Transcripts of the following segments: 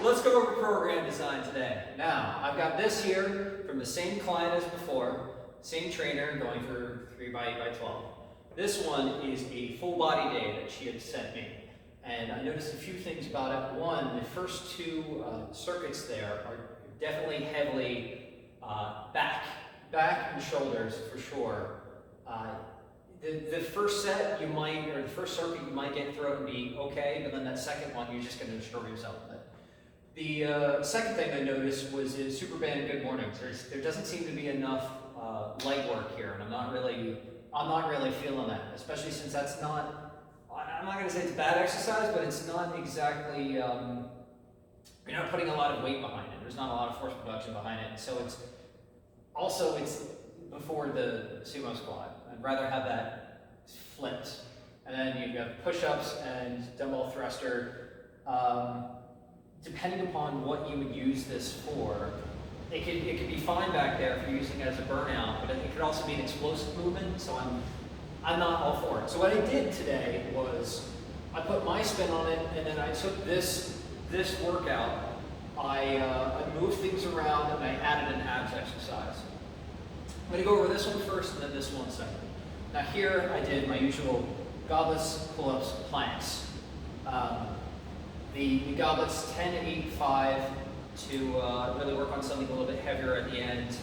Let's go over program design today. Now, I've got this here from the same client as before, same trainer going for 3x12. This one is a full body day that she had sent me. And I noticed a few things about it. One, the first two circuits there are definitely heavily back and shoulders for sure. The first set you might, or the first circuit you might get through it and be okay, but then that second one you're just going to destroy yourself with it. The second thing I noticed was in Superband Good Mornings. There doesn't seem to be enough leg work here, and I'm not really feeling that, especially since that's not. I'm not going to say it's bad exercise, but it's not exactly. You're not putting a lot of weight behind it. There's not a lot of force production behind it, so it's before the sumo squat. I'd rather have that flipped, and then you've got push-ups and dumbbell thruster. Depending upon what you would use this for, it could be fine back there if you're using it as a burnout, but it could also be an explosive movement, so I'm not all for it. So what I did today was I put my spin on it, and then I took this workout, I moved things around, and I added an abs exercise. I'm going to go over this one first, and then this one second. Now here I did my usual goblets, pull-ups, planks. The goblets 10, 8, 5 to really work on something a little bit heavier at the end,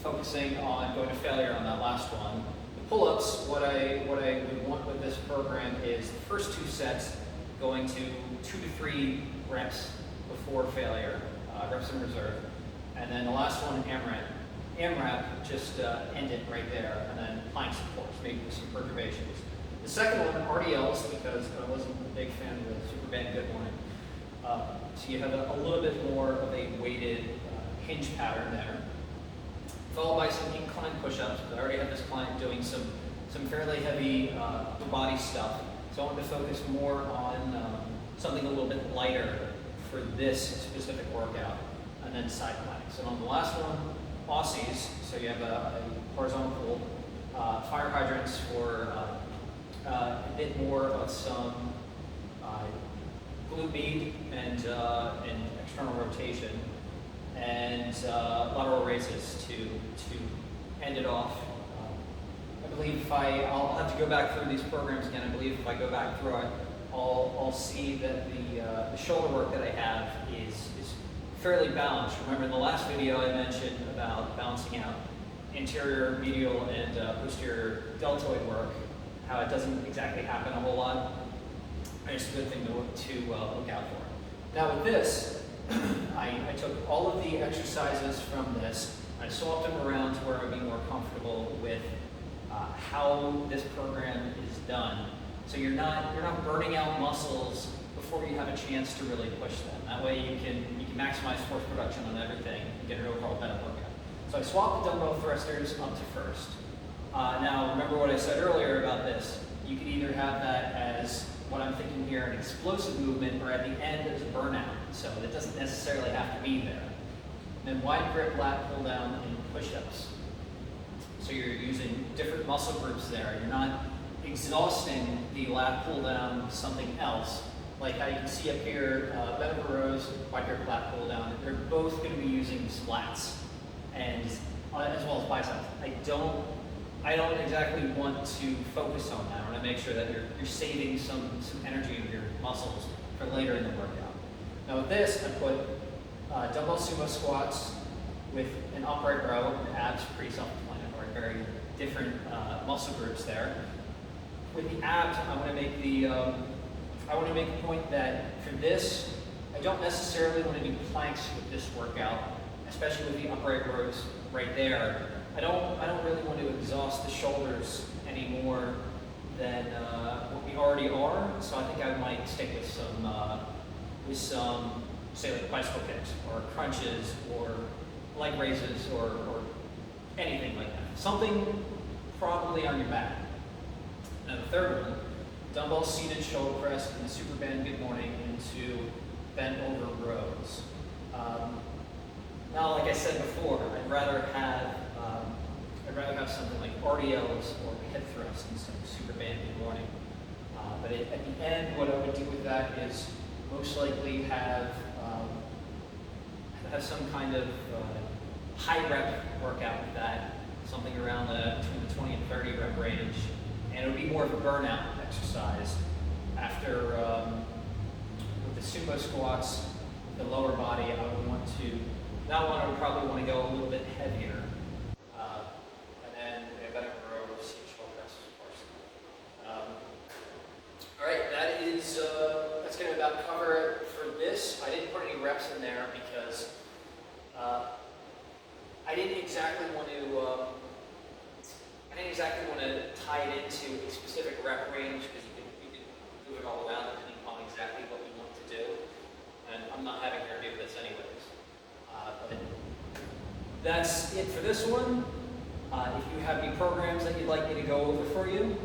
focusing on going to failure on that last one. The pull-ups, what I would want with this program is the first two sets going to 2 to 3 reps before failure, reps in reserve, and then the last one AMRAP, just end it right there, and then planks of course, maybe with some perturbations. The second one, RDLs, because I wasn't a big fan of the Superband Good Morning. So you have a little bit more of a weighted hinge pattern there, followed by some incline push-ups. I already had this client doing some fairly heavy upper body stuff, so I wanted to focus more on something a little bit lighter for this specific workout, and then side planks. And on the last one, Aussies, so you have a horizontal pull, fire hydrants for a bit more of some glute med and external rotation, and lateral raises to end it off. I believe I'll have to go back through these programs again. I believe if I go back through it, I'll see that the shoulder work that I have is fairly balanced. Remember in the last video I mentioned about balancing out anterior, medial, and posterior deltoid work, how it doesn't exactly happen a whole lot. And it's a good thing to look out for. Now with this, I took all of the exercises from this, I swapped them around to where I would be more comfortable with how this program is done. So you're not burning out muscles before you have a chance to really push them. That way you can maximize force production on everything and get an overall better workout. So I swapped the dumbbell thrusters up to first. Now remember what I said earlier about this. You can either have that as what I'm thinking here, an explosive movement, or at the end as a burnout. So it doesn't necessarily have to be there. Then wide grip lat pull down and push-ups. So you're using different muscle groups there. You're not exhausting the lat pull down with something else. Like how you can see up here, bent over rows, wide grip lat pull down. They're both going to be using splats, and as well as biceps. I don't exactly want to focus on that. I want to make sure that you're saving some energy of your muscles for later in the workout. Now with this, I put dumbbell sumo squats with an upright row, and abs pretty self-explanatory, very different muscle groups there. With the abs, I want to make a point that for this, I don't necessarily want to do planks with this workout, especially with the upright rows right there. I don't really want to exhaust the shoulders any more than what we already are. So I think I might stick with some say like bicycle kicks or crunches or leg raises or anything like that. Something probably on your back. Now the third one, dumbbell seated shoulder press in the Superband Good Morning into bent over rows. Now, like I said before, I'd rather have something like RDLs or hip thrusts instead of Superband Good Morning. But at the end, what I would do with that is most likely have some kind of high rep workout with that, something around between the 20 and 30 rep range, and it would be more of a burnout exercise. After with the sumo squats, the lower body, I would want to, I would probably want to go a little bit heavier, and then I got to row shoulder press, of course. All right, that's going to about cover it for this. I didn't put any reps in there because I didn't exactly want to tie it into a specific rep range, because you can move it all around depending upon exactly what we want to do. And I'm not having her do this anyways. But that's it for this one. If you have any programs that you'd like me to go over for you,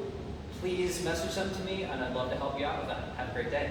please message them to me, and I'd love to help you out with that. Have a great day.